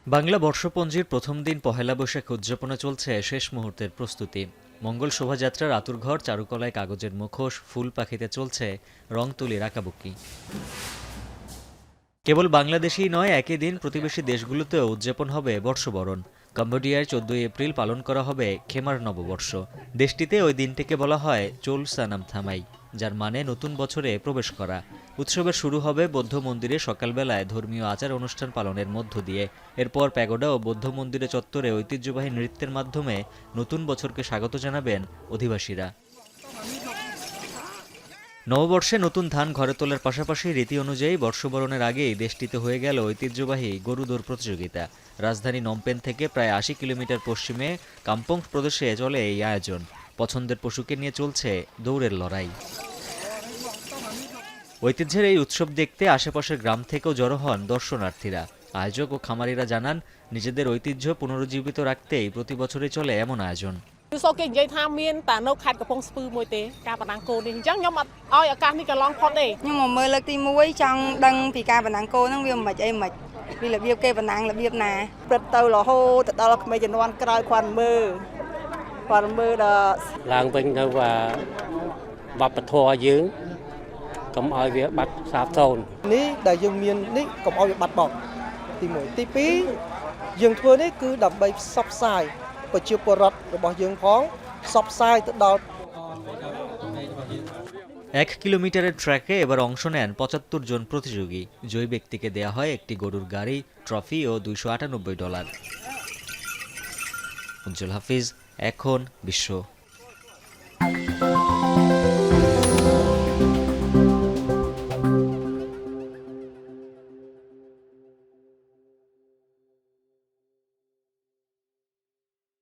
বাংলা বর্ষপঞ্জির প্রথম দিন পহেলা বৈশাখ উদযাপনে চলছে শেষ মুহূর্তের প্রস্তুতি। মঙ্গল শোভাযাত্রার আতুরঘর চারুকলায় কাগজের মুখোশ ফুল পাখিতে চলছে রং তুলির আঁকাবুকি। কেবল বাংলাদেশেই নয়, একই দিন প্রতিবেশী দেশগুলোতেও উদযাপন হবে বর্ষবরণ। কম্বোডিয়ায় 14 এপ্রিল পালন করা হবে খেমার নববর্ষ। দেশটিতে ওই দিনটিকে বলা হয় চোল সানাম থামাই, যার মানে নতুন বছরে প্রবেশ করা। উৎসবের শুরু হবে বৌদ্ধ মন্দিরে সকালবেলায় ধর্মীয় আচার অনুষ্ঠান পালনের মধ্য দিয়ে। এরপর প্যাগোডা ও বৌদ্ধ মন্দিরে চত্বরে ঐতিহ্যবাহী নৃত্যের মাধ্যমে নতুন বছরকে স্বাগত জানাবেন অধিবাসীরা। নববর্ষে নতুন ধান ঘরে তোলার পাশাপাশি রীতি অনুযায়ী বর্ষবরণের আগেই দেশটিতে হয়ে গেল ঐতিহ্যবাহী গরু দৌড় প্রতিযোগিতা। রাজধানী নমপেন থেকে প্রায় 80 কিলোমিটার পশ্চিমে কাম্পং প্রদেশে চলে এই আয়োজন। পছন্দের পশুকে নিয়ে চলছে দৌড়ের লড়াই। ঐতিহ্যের এই উৎসব দেখতে আশেপাশের গ্রাম থেকেও জড়ো হন দর্শনার্থীরা। আয়োজক ও খামারিরা জানান, নিজেদের ঐতিহ্য পুনরুজ্জীবিত রাখতেই প্রতি বছরই চলে এমন আয়োজন। គឺសូគេនិយាយថាមានតែនៅខេត្តកំពង់ស្ពឺមួយទេការបណ្ដាំគោនេះអញ្ចឹងខ្ញុំអត់ឲ្យឱកាសនេះកន្លងផុតទេ ខ្ញុំមកមើលលើកទី1ចង់ដឹងពីការបណ្ដាំគោហ្នឹងវាមិនអីមិនពីរបៀបគេបណ្ដាំរបៀបណា ព្រឹកទៅរហូតទៅដល់ក្មេងជំនាន់ក្រោយគាត់មើលដល់ ឡើងវិញនៅវប្បធម៌យើងកុំឲ្យវាបាត់សាបសូន្យ នេះដែលយើងមាននេះកុំឲ្យវាបាត់បង់ទី1ទី2យើងធ្វើនេះគឺដើម្បីផ្សព្វផ្សាយប្រជាពលរដ្ឋរបស់យើងផងផ្សព្វផ្សាយទៅដល់ 1 কিলোমিটারের ট্র্যাকে এবার অংশ নেন 75 জন প্রতিযোগী। জয়ী ব্যক্তিকে দেয়া হয় একটি গরুর গাড়ি, ট্রফি ও $298। উজ্জ্বল হাফিজ, এখন বিশ্ব।